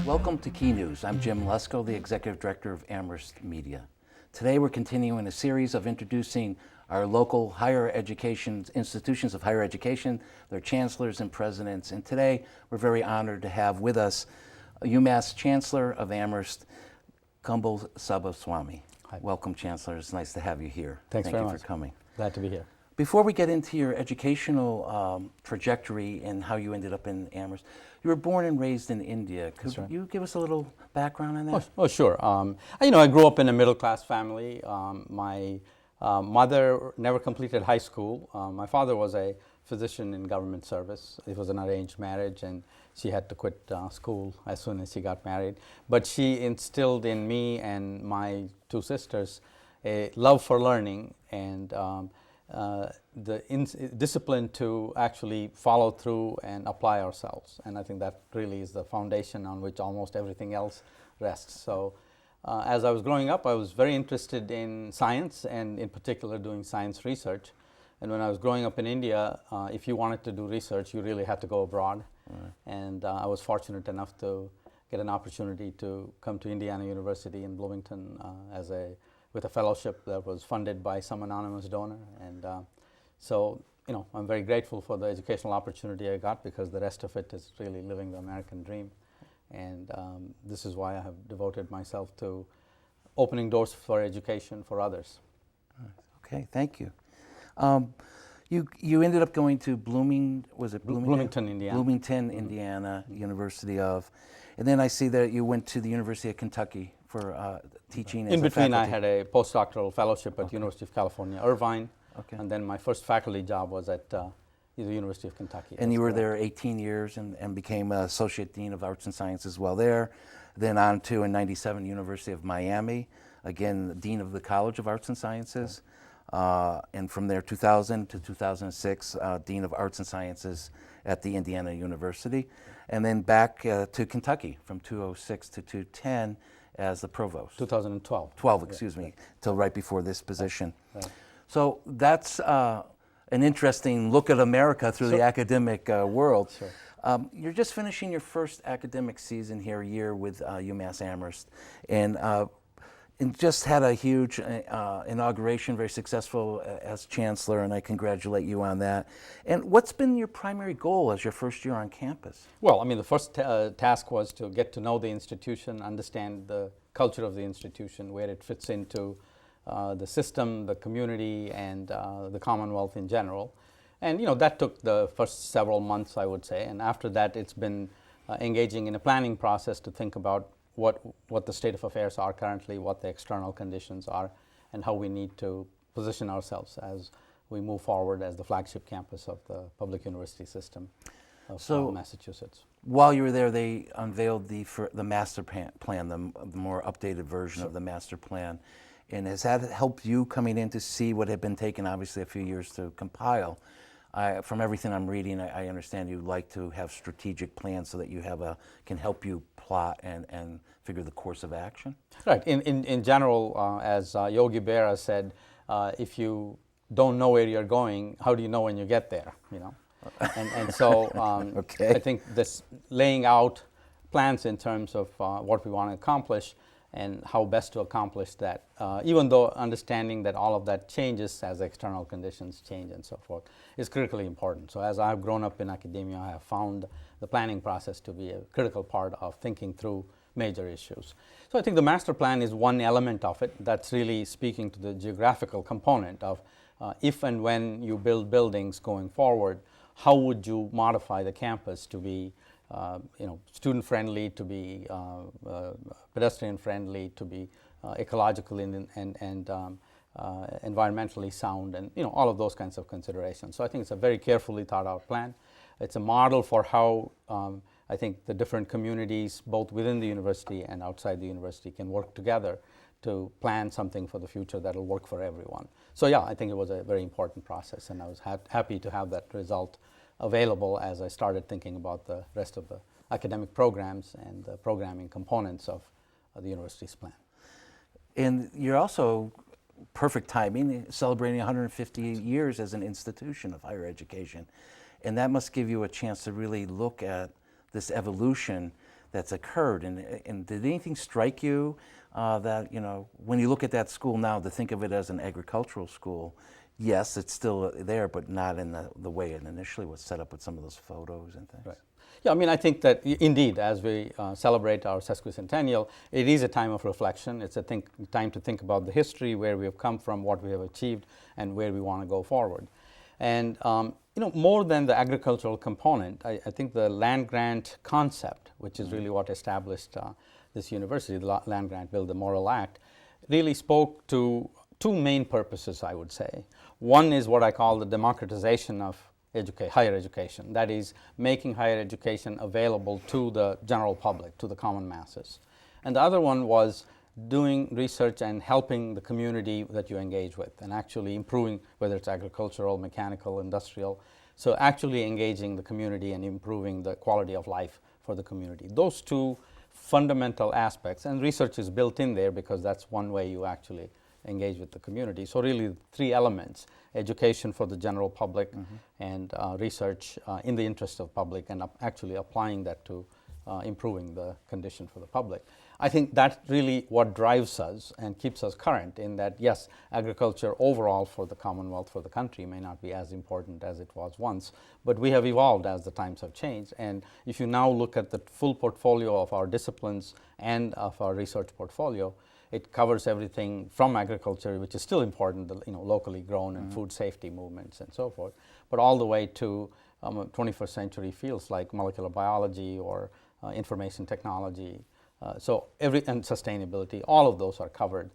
Welcome to Key News. I'm Jim Lescault, the Executive Director of Amherst Media. Today we're continuing a series of introducing our local higher education institutions of higher education, their chancellors and presidents. And today we're very honored to have with us UMass Chancellor of Amherst, Kumble Subbaswamy. Hi. Welcome, Chancellor. It's nice to have you here. Thank you much for coming. Glad to be here. Before we get into your educational trajectory and how you ended up in Amherst, you were born and raised in India. Could you give us a little background on that? Oh, sure. I grew up in a middle-class family. My mother never completed high school. My father was a physician in government service. It was an arranged marriage, and she had to quit school as soon as she got married. But she instilled in me and my two sisters a love for learning and the discipline to actually follow through and apply ourselves. And I think that really is the foundation on which almost everything else rests. So as I was growing up, I was very interested in science and in particular doing science research. And when I was growing up in India, if you wanted to do research, you really had to go abroad. Right. And I was fortunate enough to get an opportunity to come to Indiana University in Bloomington with a fellowship that was funded by some anonymous donor. And so, I'm very grateful for the educational opportunity I got, because the rest of it is really living the American dream. And this is why I have devoted myself to opening doors for education for others. Okay, thank you. You ended up going to Bloomington, Indiana. Bloomington, Indiana, University of, and then I see that you went to the University of Kentucky for teaching. In between, I had a postdoctoral fellowship at University of California, Irvine, and then my first faculty job was at the University of Kentucky. And you were there 18 years and became Associate Dean of Arts and Sciences while there. Then on to, in '97, University of Miami, again, Dean of the College of Arts and Sciences. And from there, 2000 to 2006, Dean of Arts and Sciences at the Indiana University. And then back to Kentucky from 2006 to 2010 as the provost. 2012. 12, excuse me, till right before this position. Right. So that's an interesting look at America through the academic world. Sure. You're just finishing your first academic season here, year with UMass Amherst, and just had a huge inauguration, very successful as Chancellor, and I congratulate you on that. And what's been your primary goal as your first year on campus? Well, the first task was to get to know the institution, understand the culture of the institution, where it fits into the system, the community, and the Commonwealth in general. And that took the first several months, I would say. And after that, it's been engaging in a planning process to think about what the state of affairs are currently, what the external conditions are, and how we need to position ourselves as we move forward as the flagship campus of the public university system of Massachusetts. While you were there, they unveiled the master plan, the more updated version of the master plan. And has that helped you coming in to see what had been taken, obviously, a few years to compile? From everything I'm reading, I understand you like to have strategic plans so that you can help you plot and figure the course of action? Right. In general, as Yogi Berra said, if you don't know where you're going, how do you know when you get there? And so I think this laying out plans in terms of what we want to accomplish and how best to accomplish that, even though understanding that all of that changes as external conditions change and so forth, is critically important. So as I've grown up in academia, I have found the planning process to be a critical part of thinking through major issues. So I think the master plan is one element of it that's really speaking to the geographical component of if and when you build buildings going forward, how would you modify the campus to be student-friendly, to be pedestrian-friendly, to be ecological and environmentally sound, and all of those kinds of considerations. So I think it's a very carefully thought-out plan. It's a model for how I think the different communities, both within the university and outside the university, can work together to plan something for the future that will work for everyone. So yeah, I think it was a very important process, and I was happy to have that result available as I started thinking about the rest of the academic programs and the programming components of the university's plan. And you're also, perfect timing, celebrating 150 years as an institution of higher education. And that must give you a chance to really look at this evolution that's occurred. And did anything strike you that, when you look at that school now, to think of it as an agricultural school, yes, it's still there, but not in the way it initially was set up with some of those photos and things? Right. Yeah, I mean, I think that indeed, as we celebrate our sesquicentennial, it is a time of reflection. It's a time to think about the history, where we have come from, what we have achieved, and where we want to go forward. And more than the agricultural component, I think the land grant concept, which is really what established this university, the land grant bill, the Morrill Act, really spoke to two main purposes, I would say. One is what I call the democratization of higher education. That is, making higher education available to the general public, to the common masses. And the other one was doing research and helping the community that you engage with, and actually improving, whether it's agricultural, mechanical, industrial. So actually engaging the community and improving the quality of life for the community. Those two fundamental aspects, and research is built in there because that's one way you actually engage with the community. So really three elements: education for the general public, and research in the interest of public, and actually applying that to improving the condition for the public. I think that's really what drives us and keeps us current, in that, yes, agriculture overall for the Commonwealth, for the country, may not be as important as it was once, but we have evolved as the times have changed. And if you now look at the full portfolio of our disciplines and of our research portfolio, it covers everything from agriculture, which is still important, locally grown, and food safety movements and so forth, but all the way to 21st century fields like molecular biology or information technology, and sustainability. All of those are covered,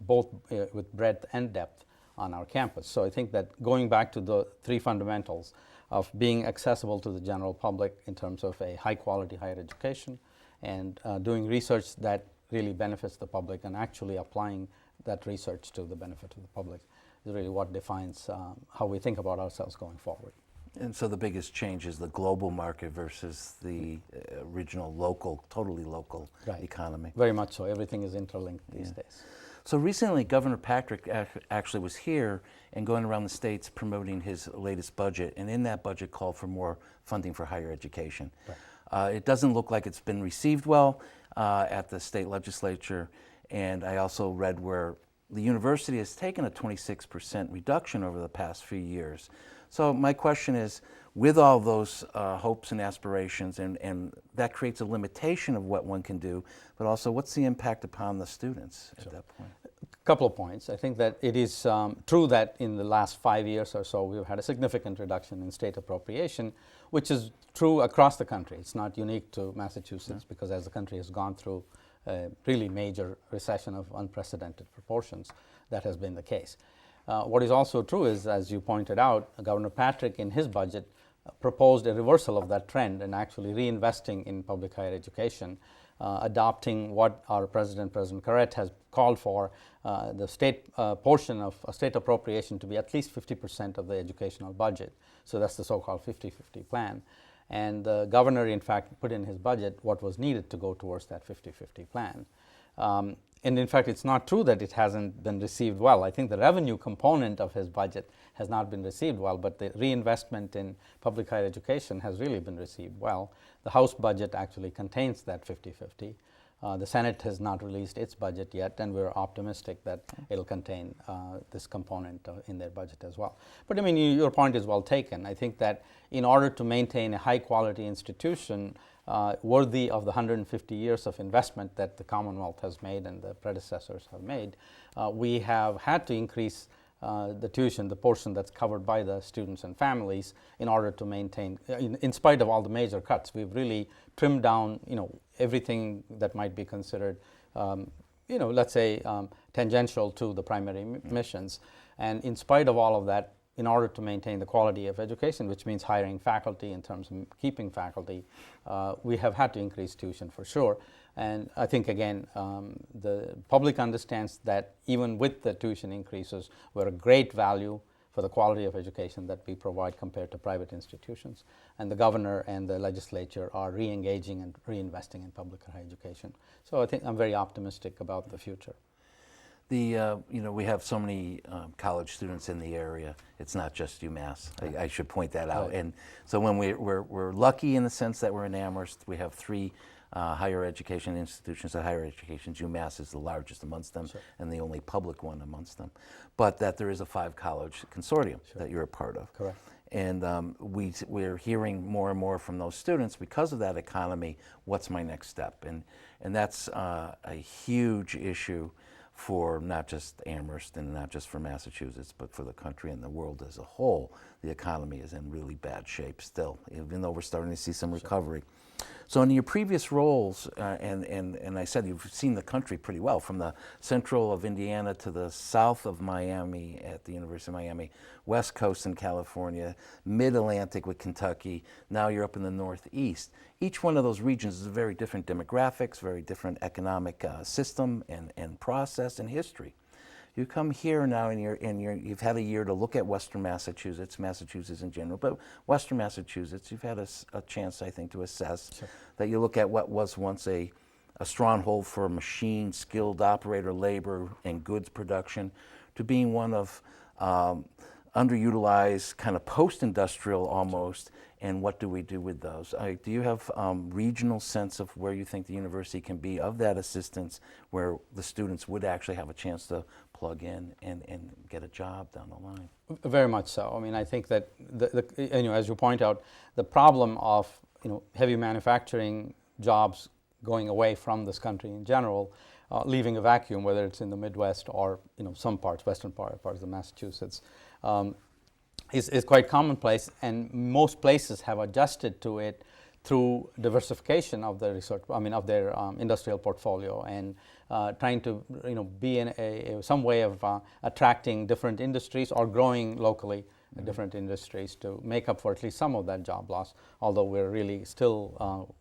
both with breadth and depth on our campus. So I think that going back to the three fundamentals of being accessible to the general public in terms of a high quality higher education, and doing research that really benefits the public, and actually applying that research to the benefit of the public, is really what defines how we think about ourselves going forward. And so the biggest change is the global market versus the regional, local, totally local economy. Very much so. Everything is interlinked these days. So recently, Governor Patrick actually was here and going around the states promoting his latest budget, and in that budget called for more funding for higher education. Right. It doesn't look like it's been received well at the state legislature, and I also read where the university has taken a 26% reduction over the past few years. So my question is, with all those hopes and aspirations, and that creates a limitation of what one can do, but also what's the impact upon the students at that point? A couple of points. I think that it is true that in the last 5 years or so, we've had a significant reduction in state appropriation, which is true across the country. It's not unique to Massachusetts, because as the country has gone through a really major recession of unprecedented proportions, that has been the case. What is also true is, as you pointed out, Governor Patrick in his budget proposed a reversal of that trend, and actually reinvesting in public higher education, adopting what our President Corrett, has called for, the state portion of a state appropriation to be at least 50% of the educational budget. So that's the so-called 50-50 plan. And the governor, in fact, put in his budget what was needed to go towards that 50-50 plan. And in fact, it's not true that it hasn't been received well. I think the revenue component of his budget has not been received well, but the reinvestment in public higher education has really been received well. The House budget actually contains that 50-50. The Senate has not released its budget yet, and we're optimistic that it'll contain this component in their budget as well. But I mean, your point is well taken. I think that in order to maintain a high quality institution worthy of the 150 years of investment that the Commonwealth has made and the predecessors have made, we have had to increase the tuition, the portion that's covered by the students and families, in order to maintain, in spite of all the major cuts. We've really trimmed down, everything that might be considered, let's say tangential to the primary missions. And in spite of all of that, in order to maintain the quality of education, which means hiring faculty in terms of keeping faculty, we have had to increase tuition for sure. And I think, again, the public understands that even with the tuition increases, we're a great value for the quality of education that we provide compared to private institutions. And the governor and the legislature are re-engaging and reinvesting in public higher education. So I think I'm very optimistic about the future. We have so many college students in the area. It's not just UMass. I should point that out. Right. And so when we're lucky in the sense that we're in Amherst, we have three higher education institutions. At higher educations, UMass is the largest amongst them, Sure. and the only public one amongst them. But that there is a 5-college consortium that you're a part of. Correct. And we're hearing more and more from those students because of that economy. What's my next step? And that's a huge issue for not just Amherst and not just for Massachusetts, but for the country and the world as a whole. The economy is in really bad shape still, even though we're starting to see some recovery. So in your previous roles, and I said you've seen the country pretty well, from the central of Indiana to the south of Miami at the University of Miami, west coast in California, mid-Atlantic with Kentucky, now you're up in the northeast. Each one of those regions is very different demographics, very different economic system and process and history. You come here now and you've had a year to look at Western Massachusetts in general, but Western Massachusetts, you've had a chance, I think, to assess. Sure. That you look at what was once a stronghold for machine, skilled operator labor and goods production to being one of underutilized, kind of post-industrial almost, and what do we do with those? Do you have regional sense of where you think the university can be of that assistance, where the students would actually have a chance to plug in and get a job down the line? Very much so. I mean, I think that as you point out, the problem of heavy manufacturing jobs going away from this country in general, leaving a vacuum, whether it's in the Midwest or some parts, western parts of Massachusetts, is quite commonplace, and most places have adjusted to it through diversification of the research, of their industrial portfolio, and trying to be in some way of attracting different industries or growing locally different industries to make up for at least some of that job loss. Although we're really still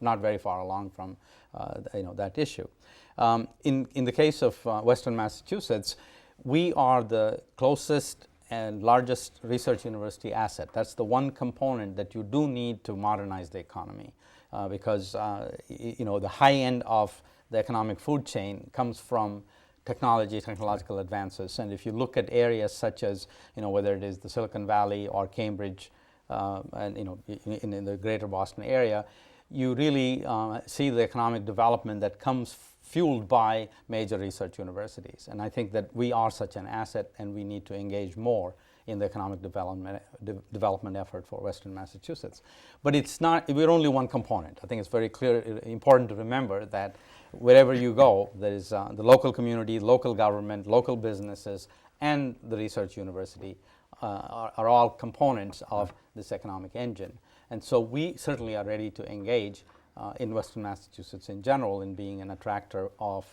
not very far along from that issue. In the case of Western Massachusetts, we are the closest and largest research university asset. That's the one component that you do need to modernize the economy, because the high end of the economic food chain comes from technological advances. And if you look at areas such as whether it is the Silicon Valley or Cambridge, and in the greater Boston area, you really see the economic development that comes fueled by major research universities. And I think that we are such an asset, and we need to engage more in the economic development effort for Western Massachusetts. But we're only one component. I think it's very important to remember that wherever you go, there is the local community, local government, local businesses, and the research university are all components of this economic engine. And so we certainly are ready to engage in Western Massachusetts in general in being an attractor of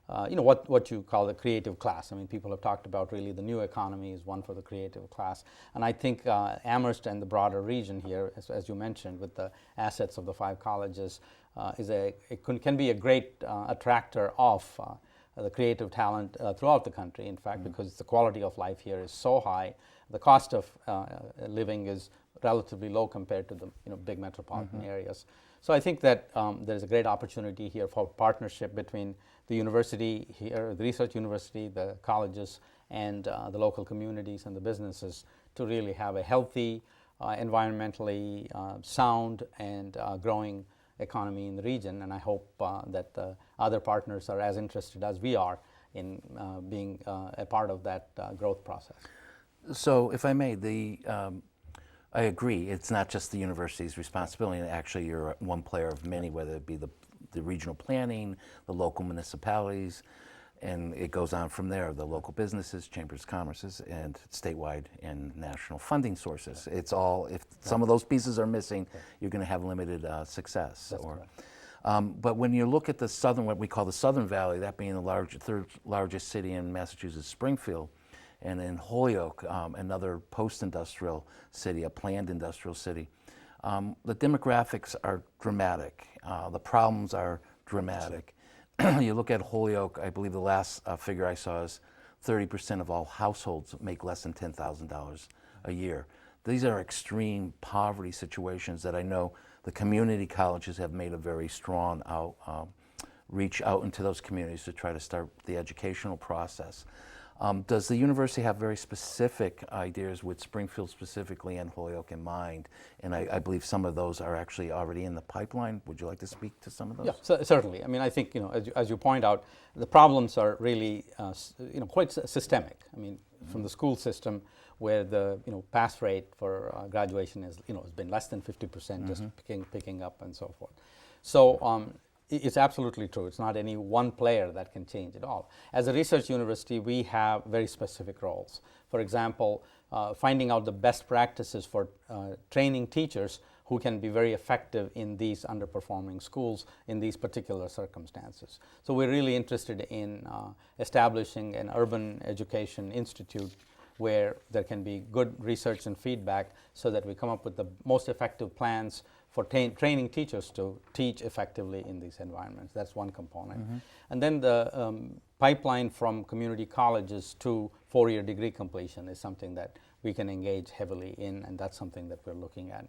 what you call the creative class. I mean, people have talked about really the new economy is one for the creative class. And I think Amherst and the broader region here, as you mentioned, with the assets of the 5 colleges, can be a great attractor of the creative talent throughout the country, in fact, because the quality of life here is so high. The cost of living is relatively low compared to the big metropolitan areas. So I think that there's a great opportunity here for partnership between the university here, the research university, the colleges, and the local communities and the businesses to really have a healthy, environmentally sound and growing economy in the region. And I hope that the other partners are as interested as we are in being a part of that growth process. So if I may, I agree. It's not just the university's responsibility. And actually, you're one player of many, whether it be the regional planning, the local municipalities, and it goes on from there. The local businesses, chambers of commerce, and statewide and national funding sources. It's all, if some of those pieces are missing, you're going to have limited success. But when you look at the southern, what we call the Southern Valley, that being the third largest city in Massachusetts, Springfield, and in Holyoke, another post-industrial city, a planned industrial city, the demographics are dramatic. The problems are dramatic. You look at Holyoke, I believe the last figure I saw is 30% of all households make less than $10,000 a year. These are extreme poverty situations that I know the community colleges have made a very strong reach out into those communities to try to start the educational process. Does the university have very specific ideas with Springfield specifically and Holyoke in mind? And I believe some of those are actually already in the pipeline. Would you like to speak to some of those? Yeah, certainly. I mean, I think, as you point out, the problems are really, quite systemic. I mean, from the school system, where the pass rate for graduation is has been less than 50%, just picking up and so forth. So it's absolutely true. It's not any one player that can change it all. As a research university, we have very specific roles. For example, finding out the best practices for training teachers who can be very effective in these underperforming schools in these particular circumstances. So we're really interested in establishing an urban education institute where there can be good research and feedback so that we come up with the most effective plans for training teachers to teach effectively in these environments. That's one component. And then the pipeline from community colleges to four-year degree completion is something that we can engage heavily in, and that's something that we're looking at.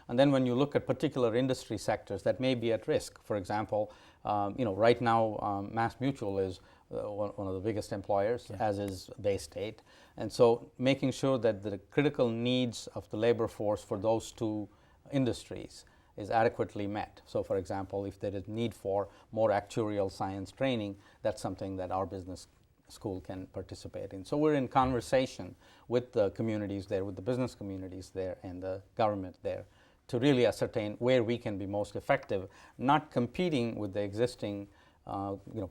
And then when you look at particular industry sectors that may be at risk, for example, right now Mass Mutual is one of the biggest employers, as is Bay State. And so making sure that the critical needs of the labor force for those two industries is adequately met. So for example, if there is need for more actuarial science training, that's something that our business school can participate in. So we're in conversation with the communities there, with the business communities there, and the government there, to really ascertain where we can be most effective, not competing with the existing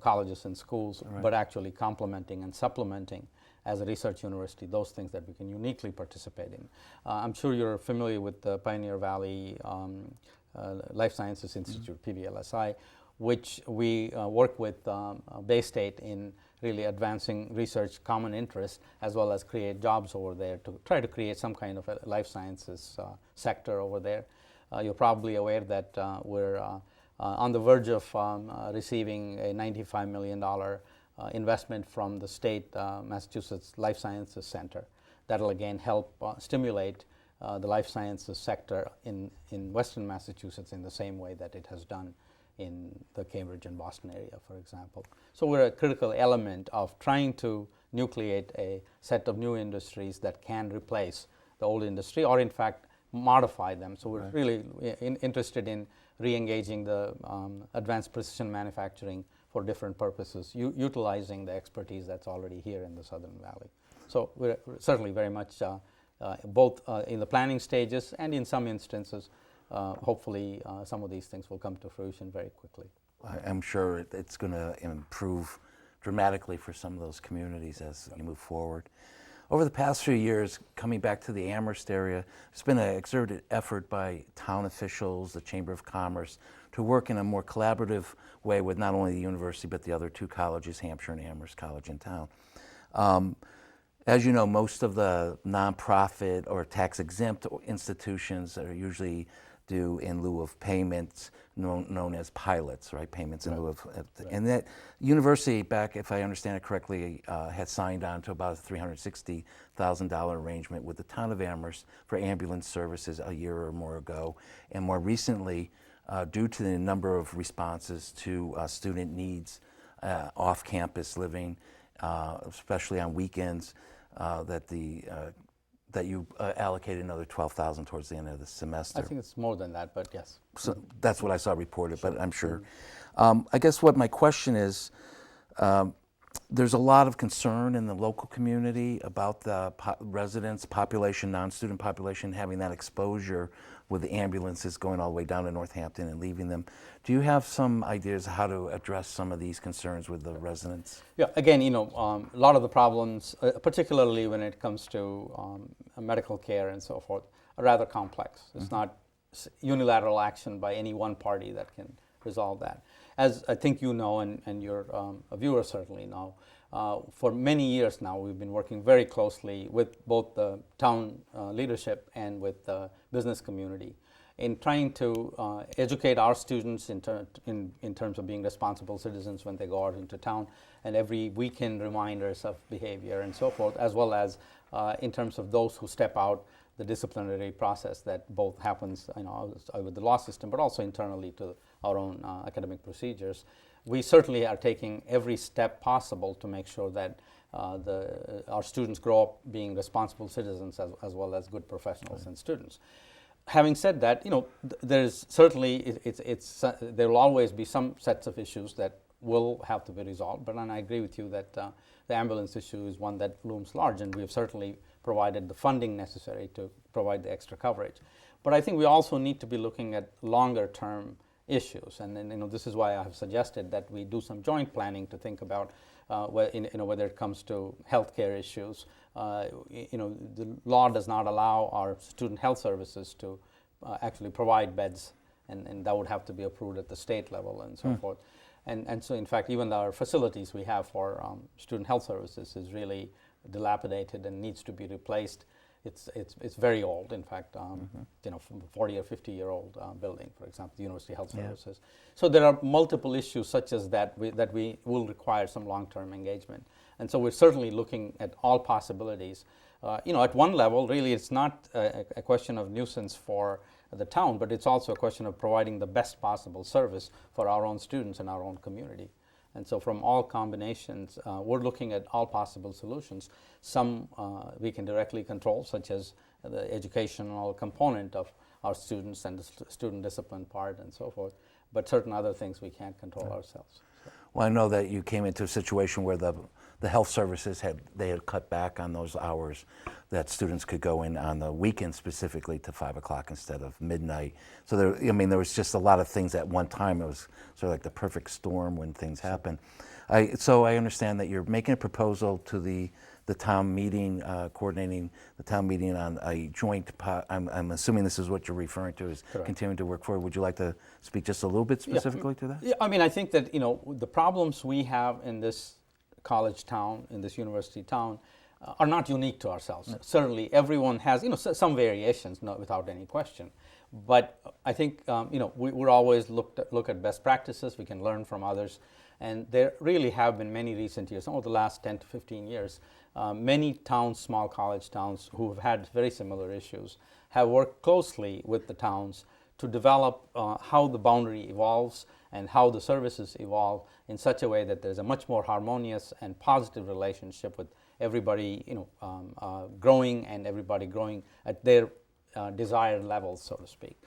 colleges and schools, but actually complementing and supplementing as a research university those things that we can uniquely participate in. I'm sure you're familiar with the Pioneer Valley Life Sciences Institute, PVLSI, which we work with Bay State in really advancing research common interest, as well as create jobs over there to try to create some kind of a life sciences sector over there. You're probably aware that we're on the verge of receiving a $95 million investment from the state Massachusetts Life Sciences Center. That'll again help stimulate the life sciences sector in Western Massachusetts in the same way that it has done in the Cambridge and Boston area, for example. So we're a critical element of trying to nucleate a set of new industries that can replace the old industry, or in fact modify them. So we're really interested in re-engaging the advanced precision manufacturing for different purposes, utilizing the expertise that's already here in the Southern Valley. So we're certainly very much both in the planning stages, and in some instances, hopefully some of these things will come to fruition very quickly. I'm sure it's going to improve dramatically for some of those communities as you move forward. Over the past few years, coming back to the Amherst area, there's been an exerted effort by town officials, the Chamber of Commerce, to work in a more collaborative way with not only the university but the other two colleges, Hampshire and Amherst College in town. As you know, most of the nonprofit or tax-exempt institutions are usually do in lieu of payments known as pilots, right? Payments in lieu of, and that university back, if I understand it correctly, had signed on to about a $360,000 arrangement with the town of Amherst for ambulance services a year or more ago. And more recently, due to the number of responses to student needs, off-campus living, especially on weekends, that you allocated another $12,000 towards the end of the semester. I think it's more than that, but yes. So that's what I saw reported, but I'm sure. I guess what my question is, there's a lot of concern in the local community about the residents, population, non-student population having that exposure with the ambulances going all the way down to Northampton and leaving them. Do you have some ideas how to address some of these concerns with the residents? Yeah, again, a lot of the problems, particularly when it comes to medical care and so forth, are rather complex. It's not unilateral action by any one party that can resolve that. As I think you know, and your viewers certainly know, for many years now we've been working very closely with both the town leadership and with the business community in trying to educate our students in terms of being responsible citizens when they go out into town, and every weekend reminders of behavior and so forth, as well as in terms of those who step out, the disciplinary process that both happens with the law system, but also internally to our own academic procedures. we certainly are taking every step possible to make sure that our students grow up being responsible citizens as well as good professionals and students. Having said that, there's certainly there will always be some sets of issues that will have to be resolved. But I agree with you that the ambulance issue is one that looms large, and we have certainly provided the funding necessary to provide the extra coverage. But I think we also need to be looking at longer-term issues, and then this is why I have suggested that we do some joint planning to think about whether it comes to healthcare issues. The law does not allow our student health services to actually provide beds, and that would have to be approved at the state level and so forth. And so, in fact, even our facilities we have for student health services is really dilapidated and needs to be replaced. It's very old, in fact, from a 40 or 50-year-old building, for example, the University Health Services. So there are multiple issues such as that we will require some long-term engagement. And so we're certainly looking at all possibilities. At one level, really, it's not a question of nuisance for the town, but it's also a question of providing the best possible service for our own students and our own community. And so from all combinations, we're looking at all possible solutions. Some we can directly control, such as the educational component of our students and the student discipline part and so forth. But certain other things we can't control ourselves. So. Well, I know that you came into a situation where the health services had cut back on those hours that students could go in on the weekend specifically to 5 o'clock instead of midnight. So there was just a lot of things at one time. It was sort of like the perfect storm when things happen. So I understand that you're making a proposal to the town meeting, coordinating the town meeting on a joint, I'm assuming this is what you're referring to as Correct. continuing to work forward. Would you like to speak just a little bit specifically to that? Yeah, I think that the problems we have in this college town, in this university town, are not unique to ourselves. No. Certainly, everyone has some variations, without any question. But I think we're always look at best practices. We can learn from others, and there really have been many recent years, over the last 10 to 15 years, many towns, small college towns, who have had very similar issues, have worked closely with the towns to develop how the boundary evolves and how the services evolve in such a way that there's a much more harmonious and positive relationship with everybody, growing and everybody growing at their desired levels, so to speak,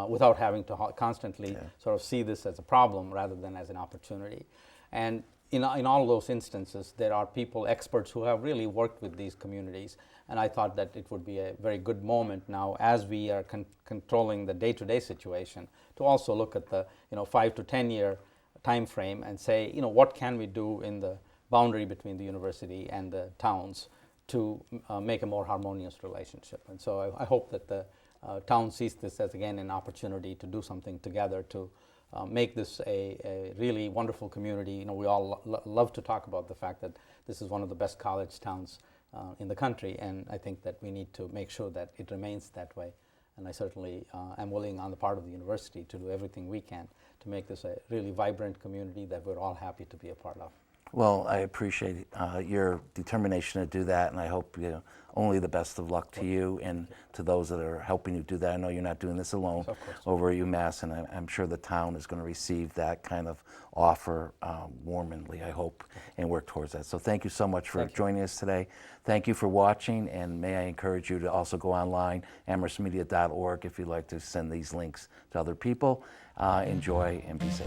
without having to constantly sort of see this as a problem rather than as an opportunity. And in all of those instances, there are people, experts, who have really worked with these communities. And I thought that it would be a very good moment now, as we are controlling the day-to-day situation, to also look at the 5 to 10 year time frame and say, what can we do in the boundary between the university and the towns to make a more harmonious relationship. And so I hope that the town sees this as, again, an opportunity to do something together to make this a really wonderful community. We all love to talk about the fact that this is one of the best college towns in the country, and I think that we need to make sure that it remains that way. And I certainly am willing, on the part of the university, to do everything we can to make this a really vibrant community that we're all happy to be a part of. Well, I appreciate your determination to do that, and I hope only the best of luck to you and to those that are helping you do that. I know you're not doing this alone over at UMass, and I'm sure the town is going to receive that kind of offer warmly, I hope, and work towards that. So thank you so much for joining us today. Thank you for watching, and may I encourage you to also go online, amherstmedia.org, if you'd like to send these links to other people. Enjoy and be safe.